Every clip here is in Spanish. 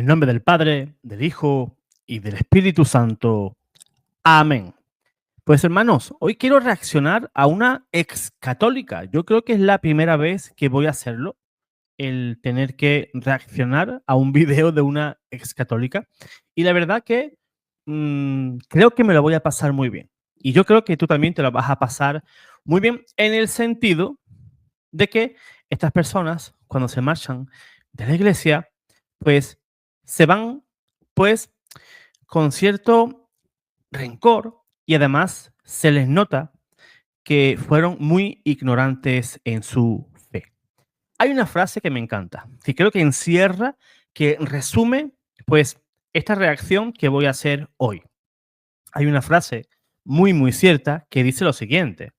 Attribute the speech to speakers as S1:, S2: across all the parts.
S1: el nombre del Padre, del Hijo y del Espíritu Santo. Amén. Pues hermanos, hoy quiero reaccionar a una ex católica. Yo creo que es la primera vez que voy a hacerlo, el tener que reaccionar a un video de una ex católica. Y la verdad que creo que me lo voy a pasar muy bien. Y yo creo que tú también te lo vas a pasar muy bien en el sentido de que estas personas, cuando se marchan de la iglesia, pues se van pues con cierto rencor y además se les nota que fueron muy ignorantes en su fe. Hay una frase que me encanta, que creo que encierra, que resume pues esta reacción que voy a hacer hoy. Hay una frase muy cierta que dice lo siguiente: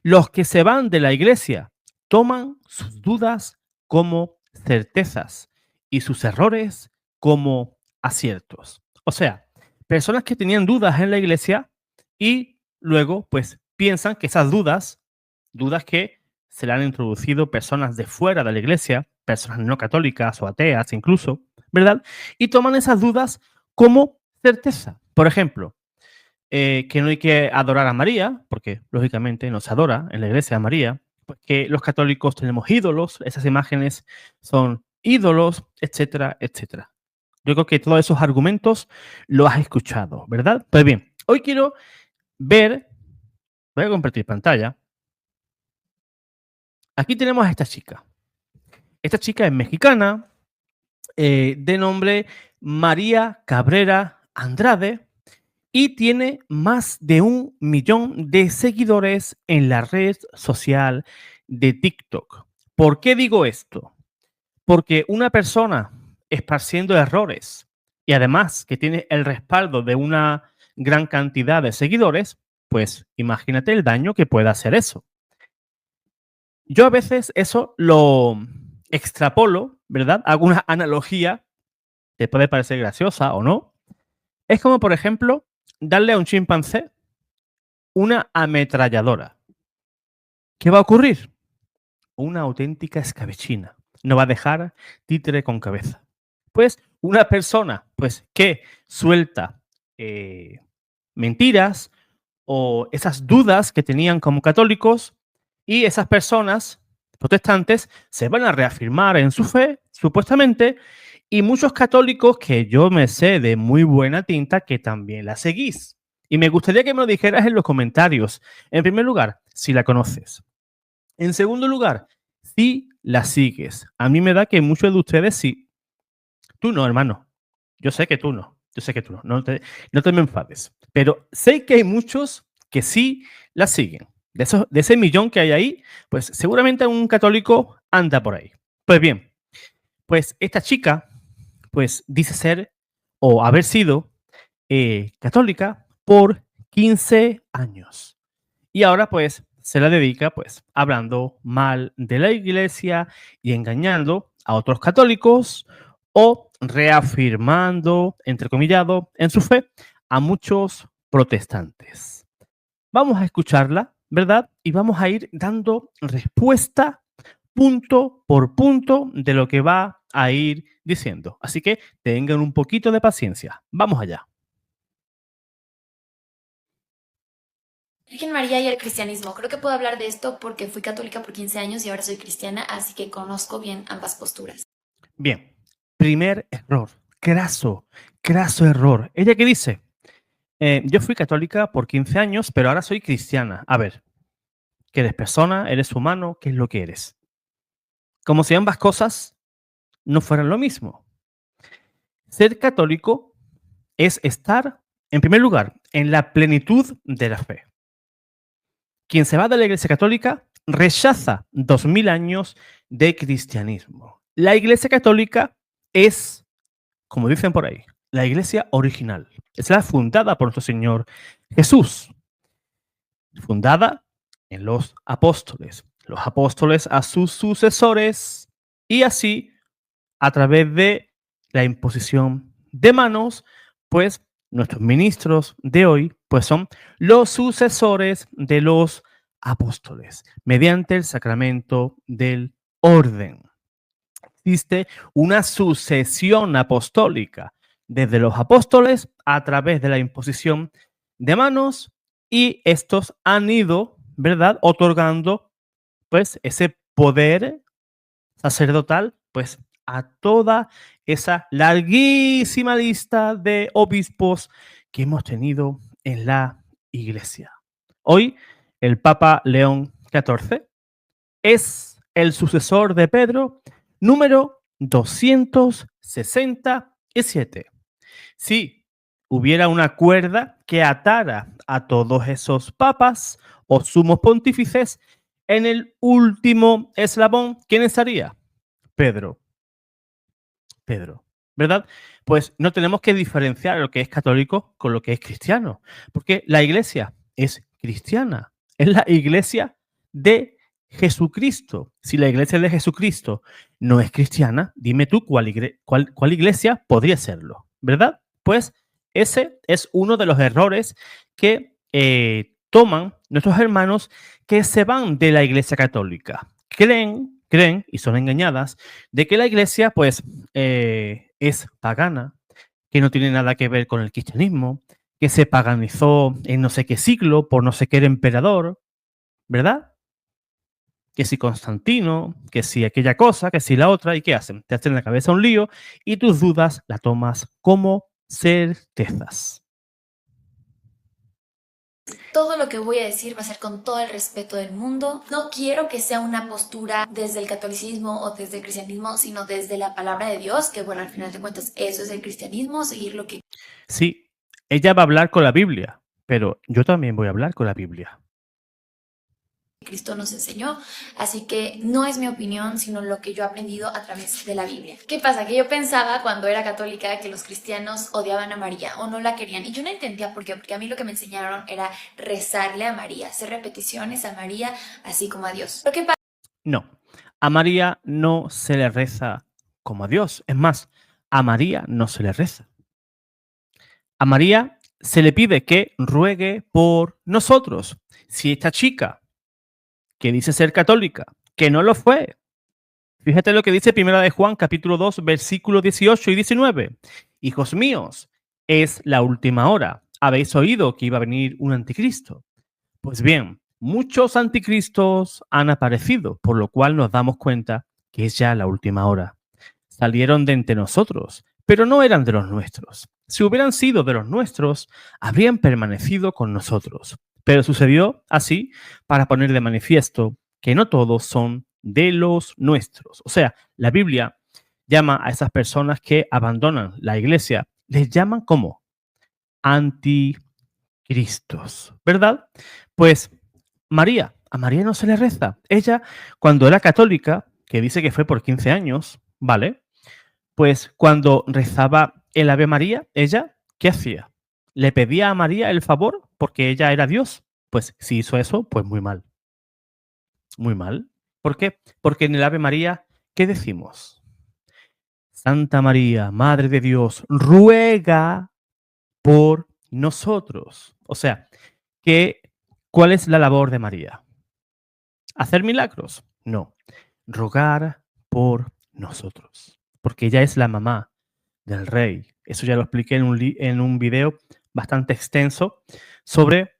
S1: los que se van de la iglesia toman sus dudas como certezas y sus errores como aciertos. O sea, personas que tenían dudas en la iglesia y luego pues piensan que esas dudas que se le han introducido personas de fuera de la iglesia, personas no católicas o ateas incluso, ¿verdad? Y toman esas dudas como certeza. Por ejemplo, que no hay que adorar a María, porque lógicamente no se adora en la iglesia a María, pues que los católicos tenemos ídolos, esas imágenes son ídolos, etcétera, etcétera. Yo creo que todos esos argumentos los has escuchado, ¿verdad? Pues bien, hoy quiero ver, voy a compartir pantalla. Aquí tenemos a esta chica. Esta chica es mexicana, de nombre María Cabrera Andrade, y tiene más de 1 millón de seguidores en la red social de TikTok. ¿Por qué digo esto? Porque una persona esparciendo errores y además que tiene el respaldo de una gran cantidad de seguidores, pues imagínate el daño que puede hacer eso. Yo a veces eso lo extrapolo, ¿verdad? Hago una analogía, te puede parecer graciosa o no. Es como, por ejemplo, darle a un chimpancé una ametralladora. ¿Qué va a ocurrir? Una auténtica escabechina. No va a dejar títere con cabeza. Pues una persona pues, que suelta mentiras o esas dudas que tenían como católicos, y esas personas protestantes se van a reafirmar en su fe, supuestamente, y muchos católicos que yo me sé de muy buena tinta que también la seguís. Y me gustaría que me lo dijeras en los comentarios. En primer lugar, si la conoces. En segundo lugar, si la sigues. A mí me da que muchos de ustedes sí. Tú no, hermano. Yo sé que tú no. Yo sé que tú no. No te me enfades. Pero sé que hay muchos que sí la siguen. De ese millón que hay ahí, pues seguramente un católico anda por ahí. Pues bien, pues esta chica, pues dice ser o haber sido católica por 15 años. Y ahora pues se la dedica pues hablando mal de la iglesia y engañando a otros católicos o reafirmando, entrecomillado, en su fe a muchos protestantes. Vamos a escucharla, ¿verdad? Y vamos a ir dando respuesta punto por punto de lo que va a ir diciendo. Así que tengan un poquito de paciencia. Vamos allá.
S2: Virgen María y el cristianismo. Creo que puedo hablar de esto porque fui católica por 15 años y ahora soy cristiana, así que conozco bien ambas posturas.
S1: Bien, primer error, craso error. ¿Ella qué dice? Yo fui católica por 15 años, pero ahora soy cristiana. A ver, que eres persona, eres humano, ¿qué es lo que eres? Como si ambas cosas no fueran lo mismo. Ser católico es estar, en primer lugar, en la plenitud de la fe. Quien se va de la Iglesia Católica rechaza 2000 años de cristianismo. La Iglesia Católica es, como dicen por ahí, la iglesia original. Es la fundada por nuestro Señor Jesús. Fundada en los apóstoles. Los apóstoles a sus sucesores y así, a través de la imposición de manos, pues nuestros ministros de hoy pues son los sucesores de los apóstoles mediante el sacramento del orden. existe una sucesión apostólica desde los apóstoles a través de la imposición de manos y estos han ido, ¿verdad?, otorgando pues ese poder sacerdotal pues a toda esa larguísima lista de obispos que hemos tenido en la Iglesia. Hoy el Papa León XIV es el sucesor de Pedro número 267. Si hubiera una cuerda que atara a todos esos papas o sumos pontífices, en el último eslabón, ¿quién estaría? Pedro. Pedro, ¿verdad? Pues no tenemos que diferenciar lo que es católico con lo que es cristiano, porque la iglesia es cristiana, es la iglesia de Jesucristo. Si la iglesia de Jesucristo no es cristiana, dime tú cuál iglesia podría serlo, ¿verdad? Pues ese es uno de los errores que toman nuestros hermanos que se van de la iglesia católica. Creen y son engañadas de que la iglesia pues es pagana, que no tiene nada que ver con el cristianismo, que se paganizó en no sé qué siglo por no sé qué emperador, ¿verdad? Que si Constantino, que si aquella cosa, que si la otra, ¿y qué hacen? Te hacen en la cabeza un lío y tus dudas la tomas como certezas.
S2: Todo lo que voy a decir va a ser con todo el respeto del mundo. No quiero que sea una postura desde el catolicismo o desde el cristianismo, sino desde la palabra de Dios, que bueno, al final de cuentas eso es el cristianismo, seguir lo que
S1: Sí, ella va a hablar con la Biblia, pero yo también voy a hablar con la Biblia.
S2: Cristo nos enseñó, así que no es mi opinión, sino lo que yo he aprendido a través de la Biblia. ¿Qué pasa? Que yo pensaba cuando era católica que los cristianos odiaban a María o no la querían, y yo no entendía por qué, porque a mí lo que me enseñaron era rezarle a María, hacer repeticiones a María, así como a Dios. Lo que pasa
S1: No, a María no se le reza como a Dios. Es más, a María no se le reza. A María se le pide que ruegue por nosotros. Si esta chica que dice ser católica, que no lo fue, fíjate lo que dice Primera de Juan, capítulo 2, versículos 18 y 19. Hijos míos, es la última hora. Habéis oído que iba a venir un anticristo. Pues bien, muchos anticristos han aparecido, por lo cual nos damos cuenta que es ya la última hora. Salieron de entre nosotros, pero no eran de los nuestros. Si hubieran sido de los nuestros, habrían permanecido con nosotros. Pero sucedió así para poner de manifiesto que no todos son de los nuestros. O sea, la Biblia llama a esas personas que abandonan la iglesia, les llaman como anticristos, ¿verdad? Pues a María no se le reza. Ella, cuando era católica, que dice que fue por 15 años, ¿vale? Pues cuando rezaba el Ave María, ella, ¿qué hacía? ¿Le pedía a María el favor porque ella era Dios? Pues si hizo eso, pues muy mal. Muy mal. ¿Por qué? Porque en el Ave María, ¿qué decimos? Santa María, Madre de Dios, ruega por nosotros. O sea, ¿cuál es la labor de María? ¿Hacer milagros? No. Rogar por nosotros. Porque ella es la mamá del rey. Eso ya lo expliqué en un video bastante extenso sobre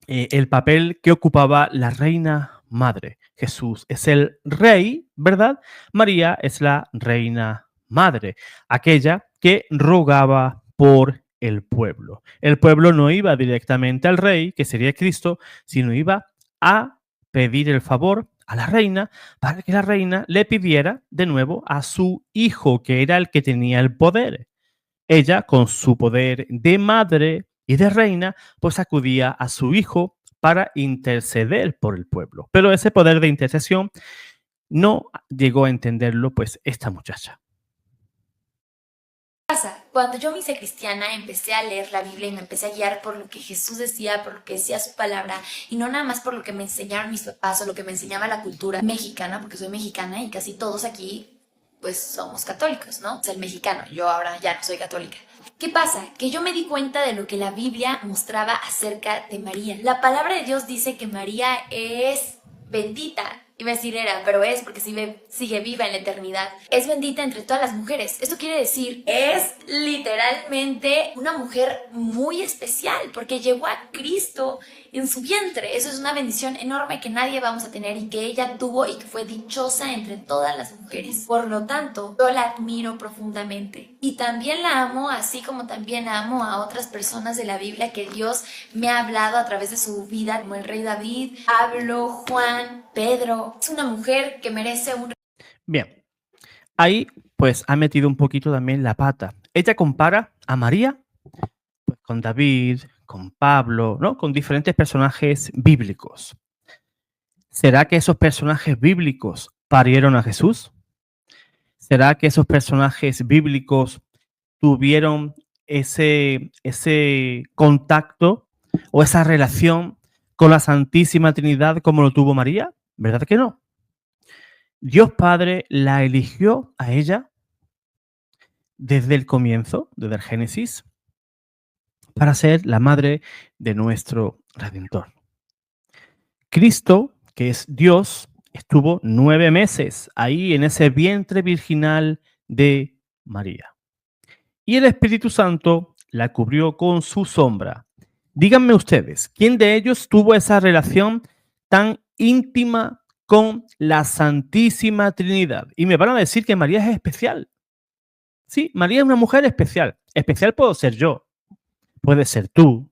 S1: el papel que ocupaba la reina madre. Jesús es el rey, ¿verdad? María es la reina madre, aquella que rogaba por el pueblo. El pueblo no iba directamente al rey, que sería Cristo, sino iba a pedir el favor a la reina para que la reina le pidiera de nuevo a su hijo, que era el que tenía el poder. Ella, con su poder de madre y de reina, pues acudía a su hijo para interceder por el pueblo. Pero ese poder de intercesión no llegó a entenderlo, pues, esta muchacha.
S2: pasa. Cuando yo me hice cristiana, empecé a leer la Biblia y me empecé a guiar por lo que Jesús decía, por lo que decía su palabra, y no nada más por lo que me enseñaron mis papás o lo que me enseñaba la cultura mexicana, porque soy mexicana y casi todos aquí pues somos católicos, ¿no? Es el mexicano, yo ahora ya no soy católica. ¿Qué pasa? Que yo me di cuenta de lo que la Biblia mostraba acerca de María. La palabra de Dios dice que María es bendita. Iba a decir era, pero es porque sigue viva en la eternidad. Es bendita entre todas las mujeres. Esto quiere decir, es literalmente una mujer muy especial porque llevó a Cristo en su vientre. Eso es una bendición enorme que nadie vamos a tener y que ella tuvo y que fue dichosa entre todas las mujeres. Por lo tanto, yo la admiro profundamente. Y también la amo, así como también amo a otras personas de la Biblia que Dios me ha hablado a través de su vida, como el rey David, Pablo, Juan, Pedro. Es una mujer que merece un...
S1: Bien, ahí pues ha metido un poquito también la pata. Ella compara a María pues, con David, con Pablo, ¿no? Con diferentes personajes bíblicos. ¿Será que esos personajes bíblicos parieron a Jesús? ¿Será que esos personajes bíblicos tuvieron ese contacto o esa relación con la Santísima Trinidad como lo tuvo María? ¿Verdad que no? Dios Padre la eligió a ella desde el comienzo, desde el Génesis, para ser la madre de nuestro Redentor. Cristo, que es Dios, estuvo 9 meses ahí en ese vientre virginal de María. Y el Espíritu Santo la cubrió con su sombra. Díganme ustedes, ¿quién de ellos tuvo esa relación tan íntima con la Santísima Trinidad? Y me van a decir que María es especial. Sí, María es una mujer especial. Especial puedo ser yo, puede ser tú.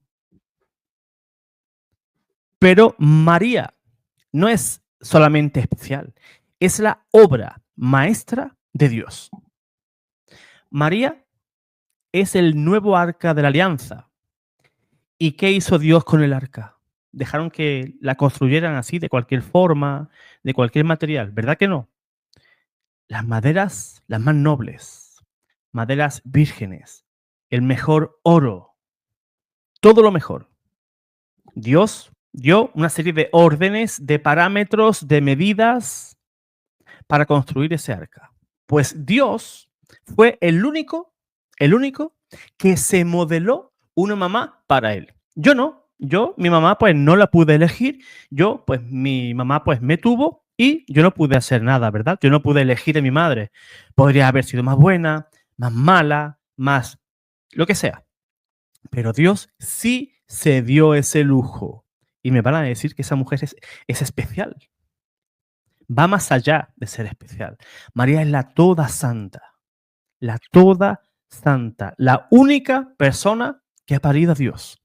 S1: Pero María no es solamente especial, es la obra maestra de Dios. María es el nuevo arca de la alianza. ¿Y qué hizo Dios con el arca? Dejaron que la construyeran así, de cualquier forma, de cualquier material, ¿verdad que no? Las maderas, las más nobles, maderas vírgenes, el mejor oro, todo lo mejor. Dios dio una serie de órdenes, de parámetros, de medidas para construir ese arca. Pues Dios fue el único que se modeló una mamá para él. Yo no, mi mamá pues no la pude elegir, mi mamá pues me tuvo y yo no pude hacer nada, ¿verdad? Yo no pude elegir a mi madre. Podría haber sido más buena, más mala, más lo que sea. Pero Dios sí se dio ese lujo. Y me van a decir que esa mujer es especial. Va más allá de ser especial. María es la toda santa. La toda santa. La única persona que ha parido a Dios.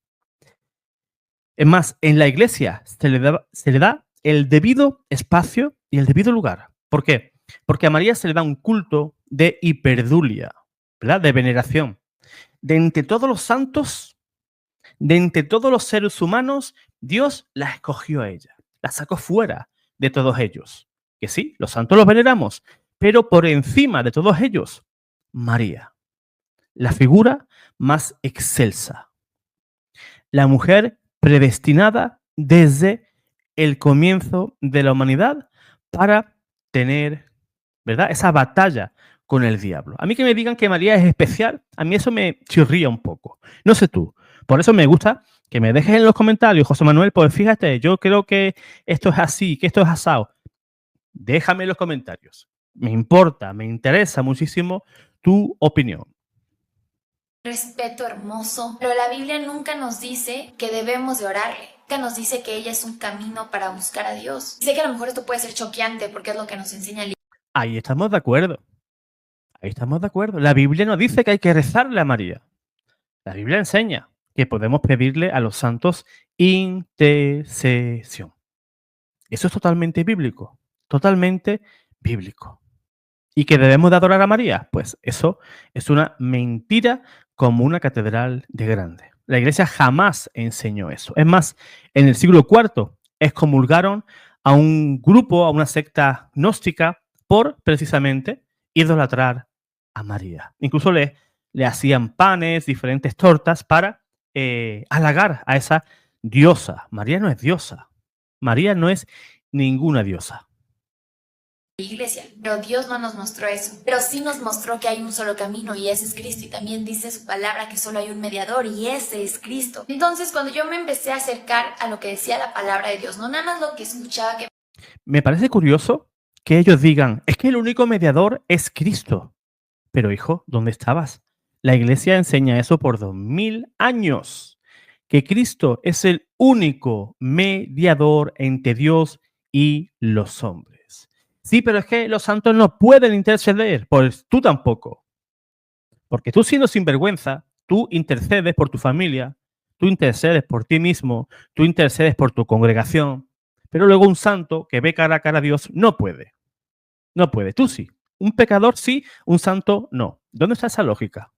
S1: Es más, en la iglesia se le da el debido espacio y el debido lugar. ¿Por qué? Porque a María se le da un culto de hiperdulia, ¿verdad? De veneración. De entre todos los santos, de entre todos los seres humanos, Dios la escogió a ella. La sacó fuera de todos ellos. Que sí, los santos los veneramos, pero por encima de todos ellos, María, la figura más excelsa. La mujer predestinada desde el comienzo de la humanidad para tener, ¿verdad?, esa batalla con el diablo. A mí que me digan que María es especial, a mí eso me chirría un poco. No sé tú. Por eso me gusta que me dejes en los comentarios, José Manuel, pues fíjate, yo creo que esto es así, que esto es asado. Déjame en los comentarios. Me importa, me interesa muchísimo tu opinión.
S2: Respeto hermoso, pero la Biblia nunca nos dice que debemos de orarle. Nunca nos dice que ella es un camino para buscar a Dios. Sé que a lo mejor esto puede ser choqueante porque es lo que nos enseña el libro.
S1: Ahí estamos de acuerdo. Ahí estamos de acuerdo. La Biblia no dice que hay que rezarle a María. La Biblia enseña que podemos pedirle a los santos intercesión. Eso es totalmente bíblico. Totalmente bíblico. ¿Y que debemos de adorar a María? Pues eso es una mentira como una catedral de grande. La iglesia jamás enseñó eso. Es más, en el siglo IV excomulgaron a un grupo, a una secta gnóstica, por precisamente idolatrar a María. Incluso le hacían panes, diferentes tortas para halagar a esa diosa. María no es diosa. María no es ninguna diosa.
S2: Iglesia, pero Dios no nos mostró eso, pero sí nos mostró que hay un solo camino y ese es Cristo, y también dice su palabra que solo hay un mediador y ese es Cristo. Entonces, cuando yo me empecé a acercar a lo que decía la palabra de Dios, no nada más lo que escuchaba, que
S1: Me parece curioso que ellos digan, es que el único mediador es Cristo. Pero hijo, ¿dónde estabas? La iglesia enseña eso por 2000 años, que Cristo es el único mediador entre Dios y los hombres. Sí, pero es que los santos no pueden interceder, pues tú tampoco. Porque tú siendo sinvergüenza, tú intercedes por tu familia, tú intercedes por ti mismo, tú intercedes por tu congregación, pero luego un santo que ve cara a cara a Dios no puede. No puede, tú sí. Un pecador sí, un santo no. ¿Dónde está esa lógica?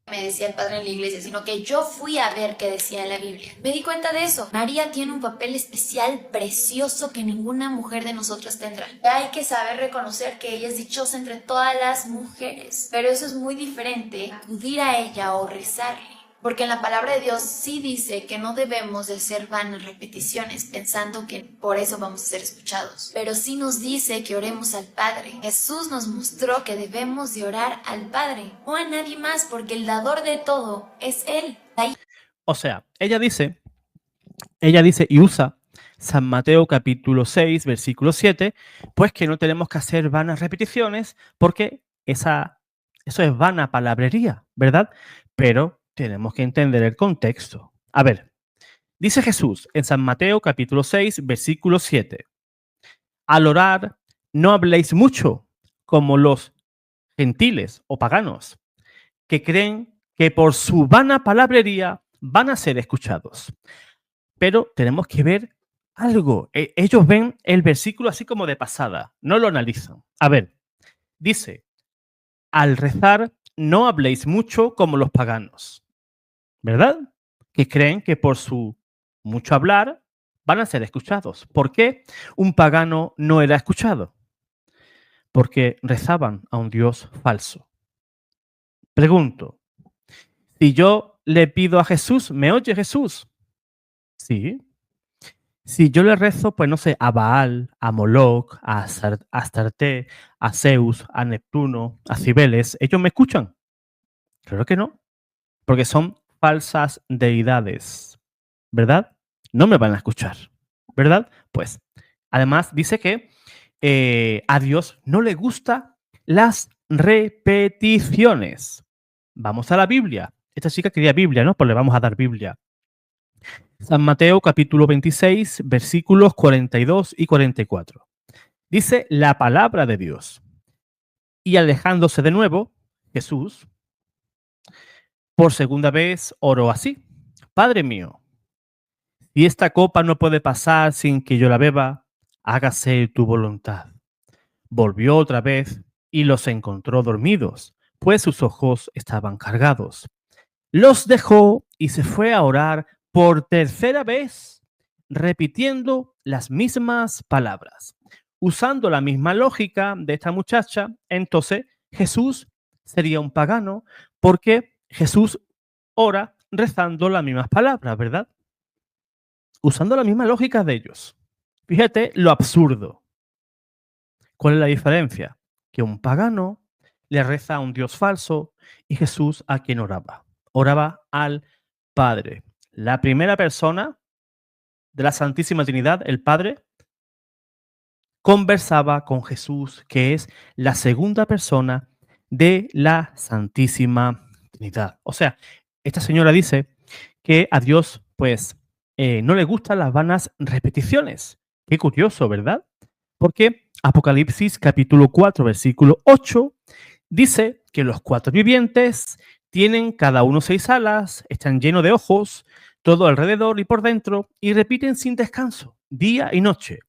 S2: Me decía el padre en la iglesia, sino que yo fui a ver qué decía en la Biblia. Me di cuenta de eso. María tiene un papel especial, precioso, que ninguna mujer de nosotras tendrá. Hay que saber reconocer que ella es dichosa entre todas las mujeres, pero eso es muy diferente a acudir a ella o rezarle. Porque en la palabra de Dios sí dice que no debemos de hacer vanas repeticiones pensando que por eso vamos a ser escuchados. Pero sí nos dice que oremos al Padre. Jesús nos mostró que debemos de orar al Padre, no a nadie más, porque el dador de todo es Él.
S1: O sea, ella dice y usa San Mateo capítulo 6, versículo 7, pues que no tenemos que hacer vanas repeticiones porque eso es vana palabrería, ¿verdad? Pero tenemos que entender el contexto. A ver, dice Jesús en San Mateo capítulo 6, versículo 7, al orar no habléis mucho como los gentiles o paganos que creen que por su vana palabrería van a ser escuchados. Pero tenemos que ver algo. Ellos ven el versículo así como de pasada, no lo analizan. A ver, dice, al rezar no habléis mucho como los paganos, ¿verdad? Que creen que por su mucho hablar van a ser escuchados. ¿Por qué un pagano no era escuchado? Porque rezaban a un Dios falso. Pregunto, si yo le pido a Jesús, ¿me oye Jesús? Sí. Si yo le rezo, pues no sé, a Baal, a Moloch, a Astarte, a Zeus, a Neptuno, a Cibeles, ¿ellos me escuchan? Claro que no, porque son falsas deidades, ¿verdad? No me van a escuchar, ¿verdad? Pues, además dice que a Dios no le gusta las repeticiones. Vamos a la Biblia. Esta chica quería Biblia, ¿no? Pues le vamos a dar Biblia. San Mateo capítulo 26, versículos 42 y 44. Dice la palabra de Dios. Y alejándose de nuevo, Jesús, por segunda vez, oró así. Padre mío, si esta copa no puede pasar sin que yo la beba, hágase tu voluntad. Volvió otra vez y los encontró dormidos, pues sus ojos estaban cargados. Los dejó y se fue a orar por tercera vez, repitiendo las mismas palabras. Usando la misma lógica de esta muchacha, entonces Jesús sería un pagano porque Jesús ora rezando las mismas palabras, ¿verdad? Usando la misma lógica de ellos. Fíjate lo absurdo. ¿Cuál es la diferencia? Que un pagano le reza a un Dios falso y Jesús a quien oraba. Oraba al Padre. La primera persona de la Santísima Trinidad, el Padre, conversaba con Jesús, que es la segunda persona de la Santísima Trinidad. O sea, esta señora dice que a Dios, pues, no le gustan las vanas repeticiones. Qué curioso, ¿verdad? Porque Apocalipsis capítulo 4, versículo 8, dice que los cuatro vivientes tienen cada uno 6 alas, están llenos de ojos, todo alrededor y por dentro, y repiten sin descanso, día y noche.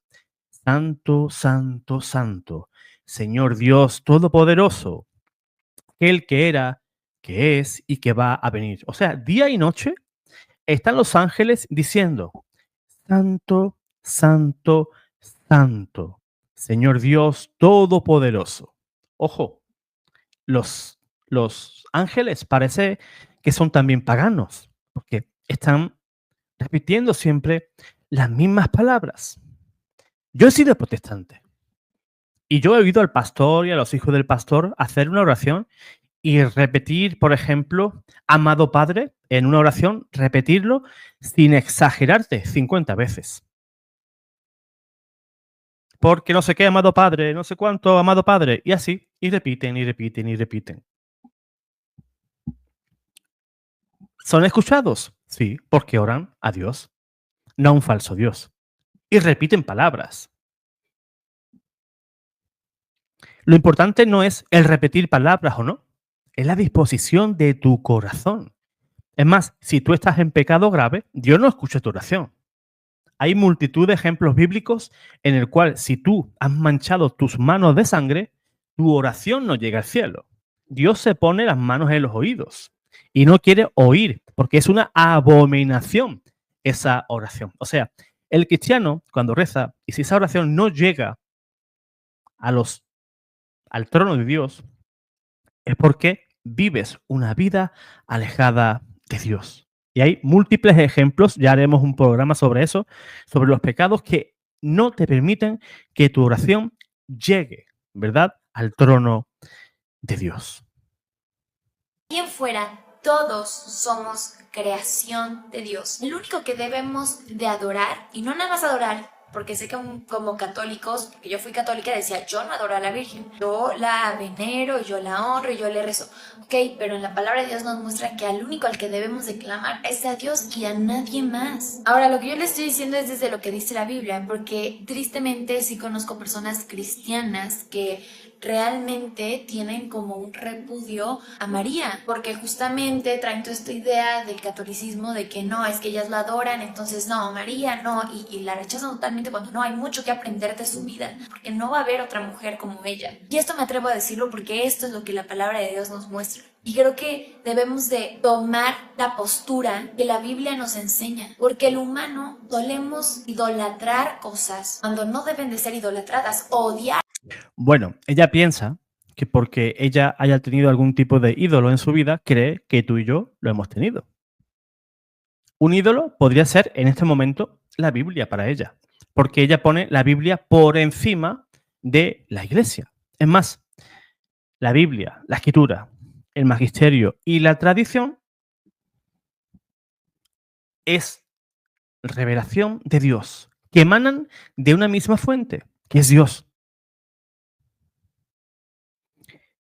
S1: Santo, santo, santo, Señor Dios Todopoderoso, aquel que era, que es y que va a venir. O sea, día y noche están los ángeles diciendo, santo, santo, santo, Señor Dios Todopoderoso. Ojo, los ángeles parece que son también paganos, porque están repitiendo siempre las mismas palabras. Yo he sido protestante y yo he oído al pastor y a los hijos del pastor hacer una oración y repetir, por ejemplo, amado Padre, en una oración, repetirlo sin exagerarte 50 veces. porque no sé qué, amado Padre, no sé cuánto, amado Padre, y así, y repiten, y repiten, y repiten. ¿Son escuchados? Sí, porque oran a Dios, no a un falso Dios. Y repiten palabras. Lo importante no es el repetir palabras o no, es la disposición de tu corazón. Es más, si tú estás en pecado grave, Dios no escucha tu oración. Hay multitud de ejemplos bíblicos en el cual si tú has manchado tus manos de sangre, tu oración no llega al cielo. Dios se pone las manos en los oídos y no quiere oír porque es una abominación esa oración. O sea, el cristiano cuando reza y si esa oración no llega a al trono de Dios, es porque vives una vida alejada de Dios. Y hay múltiples ejemplos, ya haremos un programa sobre eso, sobre los pecados que no te permiten que tu oración llegue, ¿verdad?, al trono de Dios.
S2: Y en fuera, todos somos creación de Dios. El único que debemos de adorar, y no nada más adorar, porque sé que como católicos, porque yo fui católica, decía, yo no adoro a la Virgen, yo la venero, yo la honro, yo le rezo. Ok, pero en la palabra de Dios nos muestra que al único al que debemos de clamar es a Dios y a nadie más. Ahora, lo que yo le estoy diciendo es desde lo que dice la Biblia, porque tristemente sí conozco personas cristianas que realmente tienen como un repudio a María, porque justamente traen toda esta idea del catolicismo de que no, es que ellas la adoran, entonces no, María no, y la rechazan totalmente cuando no, hay mucho que aprender de su vida, porque no va a haber otra mujer como ella. Y esto me atrevo a decirlo porque esto es lo que la palabra de Dios nos muestra. Y creo que debemos de tomar la postura que la Biblia nos enseña, porque el humano solemos idolatrar cosas cuando no deben de ser idolatradas, odiar.
S1: Bueno, ella piensa que porque ella haya tenido algún tipo de ídolo en su vida, cree que tú y yo lo hemos tenido. Un ídolo podría ser en este momento la Biblia para ella, porque ella pone la Biblia por encima de la iglesia. Es más, la Biblia, la escritura, el magisterio y la tradición es revelación de Dios, que emanan de una misma fuente, que es Dios.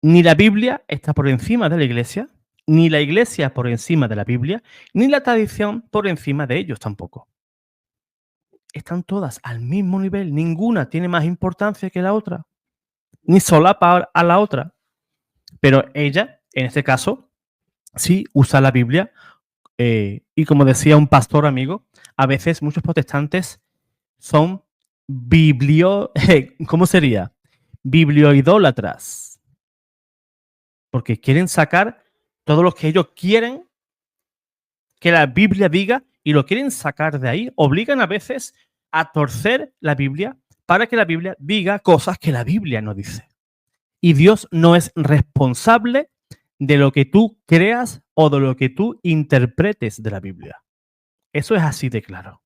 S1: Ni la Biblia está por encima de la iglesia, ni la iglesia por encima de la Biblia, ni la tradición por encima de ellos tampoco. Están todas al mismo nivel, ninguna tiene más importancia que la otra, ni solapa a la otra. Pero ella, en este caso, sí usa la Biblia y como decía un pastor amigo, a veces muchos protestantes son ¿cómo sería? Biblioidólatras. Porque quieren sacar todo lo que ellos quieren que la Biblia diga y lo quieren sacar de ahí. Obligan a veces a torcer la Biblia para que la Biblia diga cosas que la Biblia no dice. Y Dios no es responsable de lo que tú creas o de lo que tú interpretes de la Biblia. Eso es así de claro.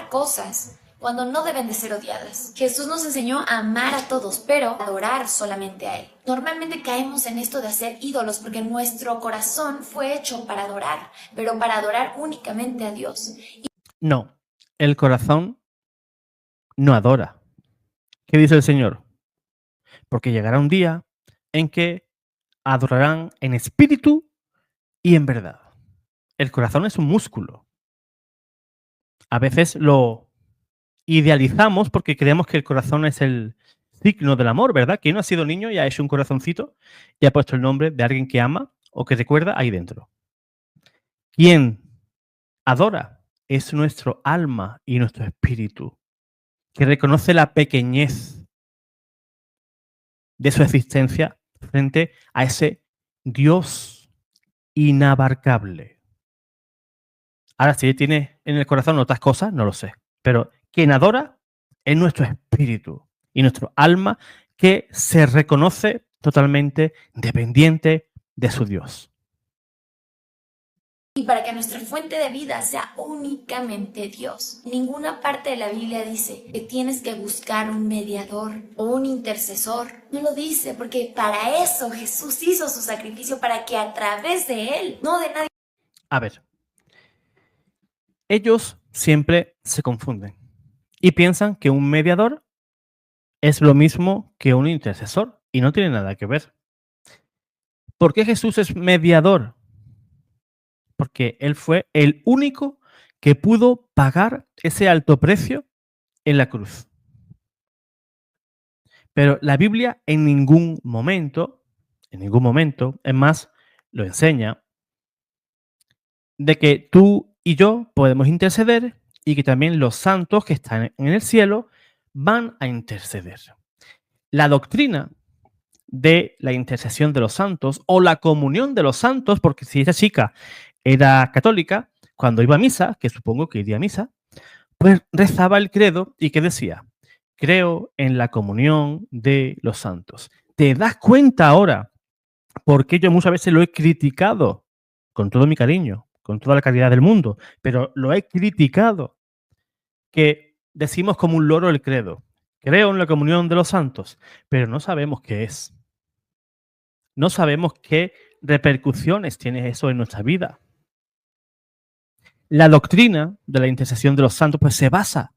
S2: Cosas cuando no deben de ser odiadas. Jesús nos enseñó a amar a todos, pero a adorar solamente a Él. Normalmente caemos en esto de hacer ídolos porque nuestro corazón fue hecho para adorar, pero para adorar únicamente a Dios.
S1: No, el corazón no adora. ¿Qué dice el Señor? Porque llegará un día en que adorarán en espíritu y en verdad. El corazón es un músculo. A veces lo idealizamos porque creemos que el corazón es el signo del amor, ¿verdad? ¿Quién no ha sido niño y ha hecho un corazoncito y ha puesto el nombre de alguien que ama o que recuerda ahí dentro? ¿Quién adora? Es nuestro alma y nuestro espíritu, que reconoce la pequeñez de su existencia frente a ese Dios inabarcable. Ahora, si él tiene en el corazón otras cosas, no lo sé. Pero quien adora es nuestro espíritu y nuestro alma que se reconoce totalmente dependiente de su Dios.
S2: Y para que nuestra fuente de vida sea únicamente Dios. Ninguna parte de la Biblia dice que tienes que buscar un mediador o un intercesor. No lo dice, porque para eso Jesús hizo su sacrificio, para que a través de Él, no de nadie.
S1: A ver, ellos siempre se confunden. y piensan que un mediador es lo mismo que un intercesor y no tiene nada que ver. ¿Por qué Jesús es mediador? Porque Él fue el único que pudo pagar ese alto precio en la cruz. Pero la Biblia en ningún momento, es más, lo enseña, de que tú y yo podemos interceder y que también los santos que están en el cielo van a interceder. La doctrina de la intercesión de los santos o la comunión de los santos, porque si esa chica era católica, cuando iba a misa, que supongo que iría a misa, pues rezaba el credo y que decía, creo en la comunión de los santos. ¿Te das cuenta ahora por qué yo muchas veces lo he criticado con todo mi cariño, con toda la caridad del mundo, pero lo he criticado, que decimos como un loro el credo? Creo en la comunión de los santos, pero no sabemos qué es. No sabemos qué repercusiones tiene eso en nuestra vida. La doctrina de la intercesión de los santos pues se basa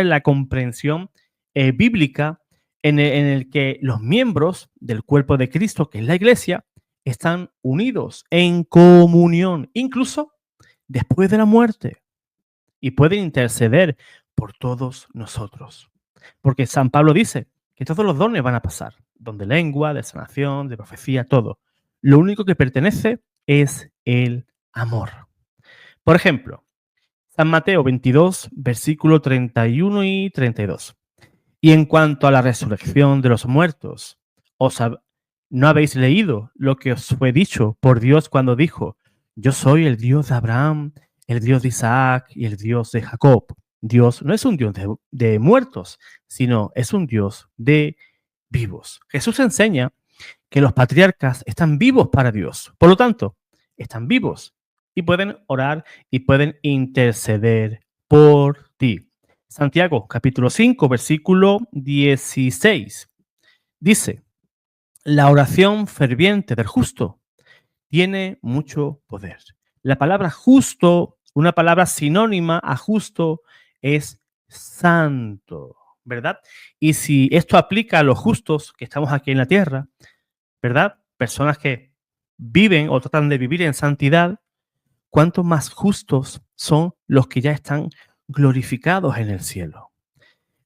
S1: en la comprensión bíblica en el que los miembros del cuerpo de Cristo, que es la iglesia, están unidos en comunión, incluso después de la muerte, y pueden interceder por todos nosotros. Porque San Pablo dice que todos los dones van a pasar, don de lengua, de sanación, de profecía, todo. Lo único que pertenece es el amor. Por ejemplo, San Mateo 22, versículo 31 y 32. Y en cuanto a la resurrección de los muertos, ¿no habéis leído lo que os fue dicho por Dios cuando dijo, yo soy el Dios de Abraham, el Dios de Isaac y el Dios de Jacob? Dios no es un Dios de muertos, sino es un Dios de vivos. Jesús enseña que los patriarcas están vivos para Dios. Por lo tanto, están vivos y pueden orar y pueden interceder por ti. Santiago, capítulo 5, versículo 16. Dice, la oración ferviente del justo tiene mucho poder. La palabra justo, una palabra sinónima a justo, es santo, ¿verdad? Y si esto aplica a los justos que estamos aquí en la tierra, ¿verdad? Personas que viven o tratan de vivir en santidad, ¿cuánto más justos son los que ya están glorificados en el cielo?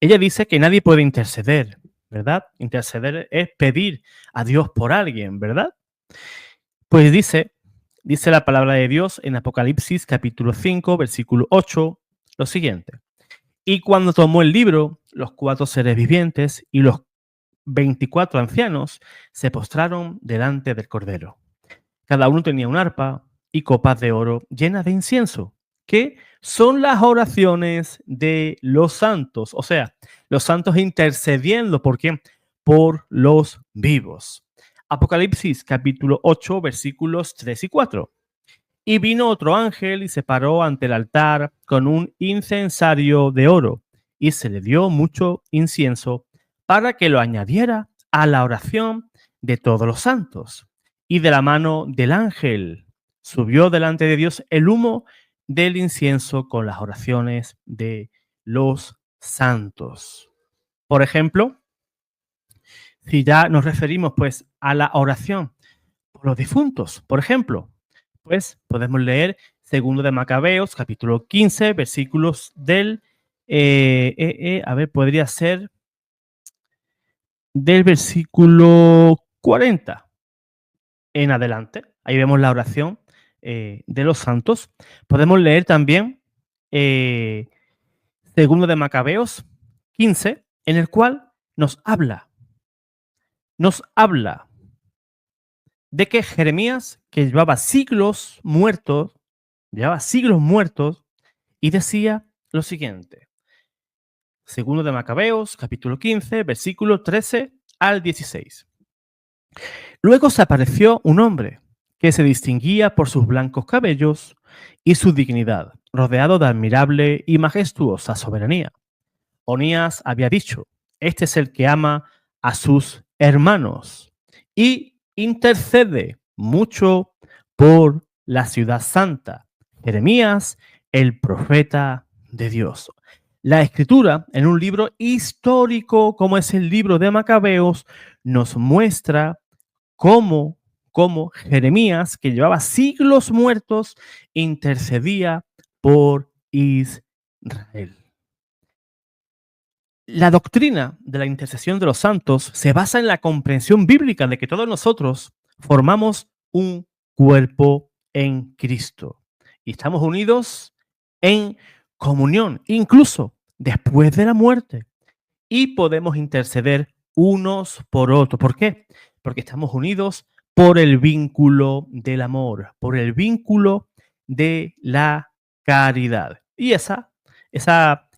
S1: Ella dice que nadie puede interceder, ¿verdad? Interceder es pedir a Dios por alguien, ¿verdad? Pues dice la palabra de Dios en Apocalipsis capítulo 5, versículo 8, lo siguiente. Y cuando tomó el libro, los 4 seres vivientes y los 24 ancianos se postraron delante del Cordero. Cada uno tenía un arpa y copas de oro llenas de incienso, que son las oraciones de los santos. O sea, los santos intercediendo, ¿por quién? Por los vivos. Apocalipsis capítulo 8, versículos 3 y 4. Y vino otro ángel y se paró ante el altar con un incensario de oro, y se le dio mucho incienso para que lo añadiera a la oración de todos los santos. Y de la mano del ángel subió delante de Dios el humo del incienso con las oraciones de los santos. Por ejemplo, si ya nos referimos pues a la oración por los difuntos, por ejemplo, pues podemos leer segundo de Macabeos, capítulo 15, versículos del, podría ser del versículo 40 en adelante. Ahí vemos la oración de los santos. Podemos leer también segundo de Macabeos 15, en el cual nos habla de que Jeremías, que llevaba siglos muertos, y decía lo siguiente. Segundo de Macabeos, capítulo 15, versículo 13 al 16. Luego se apareció un hombre que se distinguía por sus blancos cabellos y su dignidad, rodeado de admirable y majestuosa soberanía. Onías había dicho, este es el que ama a sus hermanos y intercede mucho por la ciudad santa. Jeremías, el profeta de Dios. La Escritura, en un libro histórico como es el libro de Macabeos, nos muestra cómo Jeremías, que llevaba siglos muertos, intercedía por Israel. La doctrina de la intercesión de los santos se basa en la comprensión bíblica de que todos nosotros formamos un cuerpo en Cristo y estamos unidos en comunión, incluso después de la muerte, y podemos interceder unos por otros. ¿Por qué? Porque estamos unidos por el vínculo del amor, por el vínculo de la caridad. Y esa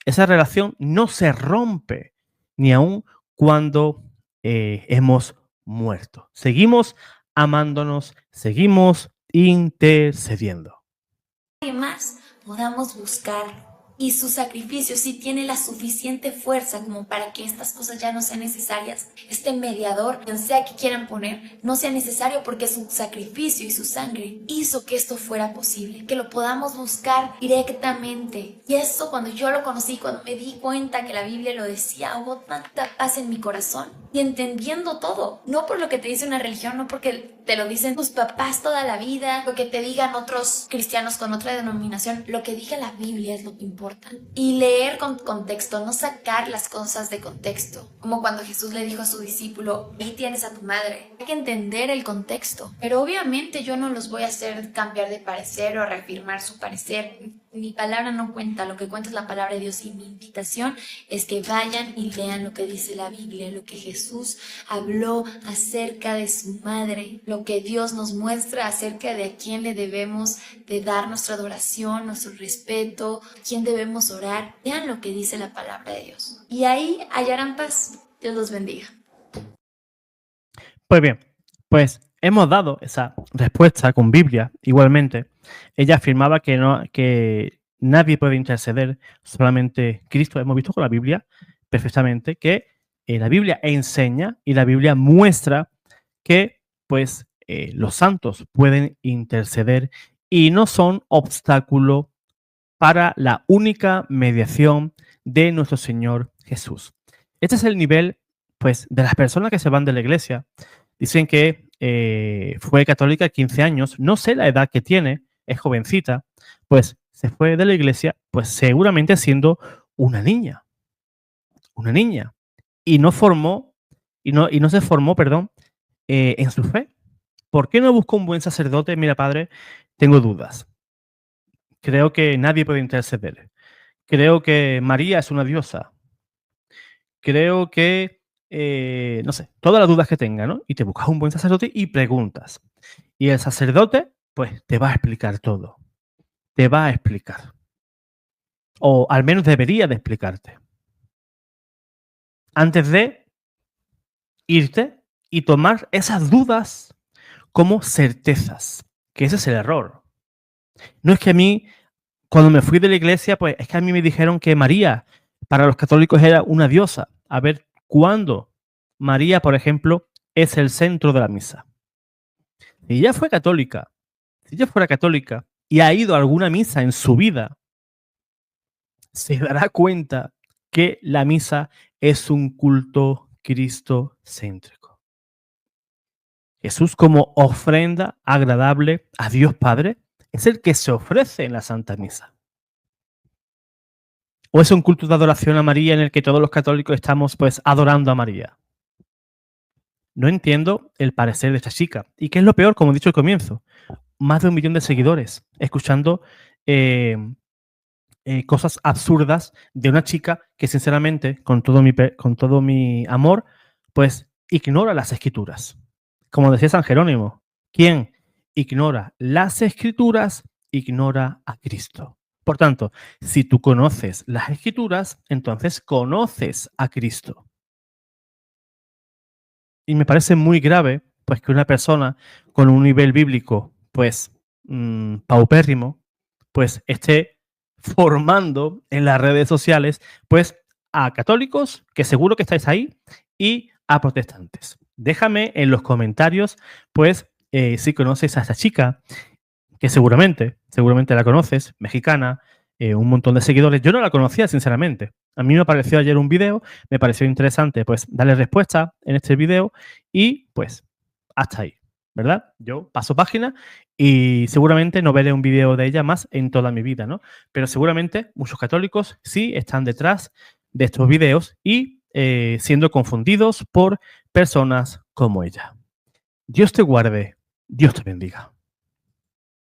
S1: relación no se rompe ni aun cuando hemos muerto. Seguimos amándonos, seguimos intercediendo.
S2: Que más podamos buscarlo. Y su sacrificio sí tiene la suficiente fuerza como para que estas cosas ya no sean necesarias. Este mediador, quien sea que quieran poner, no sea necesario porque su sacrificio y su sangre hizo que esto fuera posible, que lo podamos buscar directamente. Y eso, cuando yo lo conocí, cuando me di cuenta que la Biblia lo decía, hubo tanta paz en mi corazón. Y entendiendo todo, no por lo que te dice una religión, no porque te lo dicen tus papás toda la vida, lo que te digan otros cristianos con otra denominación, lo que diga la Biblia es lo que importa. Y leer con contexto, no sacar las cosas de contexto. Como cuando Jesús le dijo a su discípulo, ahí tienes a tu madre. Hay que entender el contexto. Pero obviamente yo no los voy a hacer cambiar de parecer o reafirmar su parecer. Mi palabra no cuenta, lo que cuenta es la palabra de Dios, y mi invitación es que vayan y lean lo que dice la Biblia, lo que Jesús habló acerca de su madre, lo que Dios nos muestra acerca de a quién le debemos de dar nuestra adoración, nuestro respeto, quién debemos orar. Vean lo que dice la palabra de Dios y ahí hallarán paz. Dios los bendiga.
S1: Pues bien, pues hemos dado esa respuesta con Biblia. Igualmente, ella afirmaba que nadie puede interceder, solamente Cristo. Hemos visto con la Biblia perfectamente que la Biblia enseña y la Biblia muestra que pues los santos pueden interceder y no son obstáculo para la única mediación de nuestro Señor Jesús. Este es el nivel pues de las personas que se van de la iglesia. Dicen que fue católica 15 años, no sé la edad que tiene, es jovencita, pues se fue de la iglesia, pues seguramente siendo una niña, y no se formó, perdón, en su fe. ¿Por qué no buscó un buen sacerdote? Mira, padre, tengo dudas. Creo que nadie puede interceder. Creo que María es una diosa. Creo que no sé, todas las dudas que tenga, ¿no? Y te buscas un buen sacerdote y preguntas. Y el sacerdote, pues, te va a explicar todo. Te va a explicar. O al menos debería de explicarte. Antes de irte y tomar esas dudas como certezas. Que ese es el error. No es que a mí, cuando me fui de la iglesia, pues es que a mí me dijeron que María, para los católicos, era una diosa. A ver, ¿cuándo? María, por ejemplo, es el centro de la misa. Si ella fue católica, si ella fuera católica y ha ido a alguna misa en su vida, se dará cuenta que la misa es un culto cristocéntrico. Jesús, como ofrenda agradable a Dios Padre, es el que se ofrece en la Santa Misa. ¿O es un culto de adoración a María en el que todos los católicos estamos pues adorando a María? No entiendo el parecer de esta chica. ¿Y qué es lo peor? Como he dicho al comienzo, más de 1 millón de seguidores escuchando cosas absurdas de una chica que sinceramente, con todo mi amor, pues ignora las escrituras. Como decía San Jerónimo, quien ignora las escrituras, ignora a Cristo. Por tanto, si tú conoces las escrituras, entonces conoces a Cristo. Y me parece muy grave pues que una persona con un nivel bíblico pues paupérrimo pues esté formando en las redes sociales pues a católicos, que seguro que estáis ahí, y a protestantes. Déjame en los comentarios pues si conoces a esta chica, que seguramente la conoces, mexicana, un montón de seguidores. Yo no la conocía, sinceramente. A mí me apareció ayer un vídeo, me pareció interesante, pues, darle respuesta en este vídeo y, pues, hasta ahí, ¿verdad? Yo paso página y seguramente no veré un vídeo de ella más en toda mi vida, ¿no? Pero seguramente muchos católicos sí están detrás de estos vídeos y siendo confundidos por personas como ella. Dios te guarde, Dios te bendiga.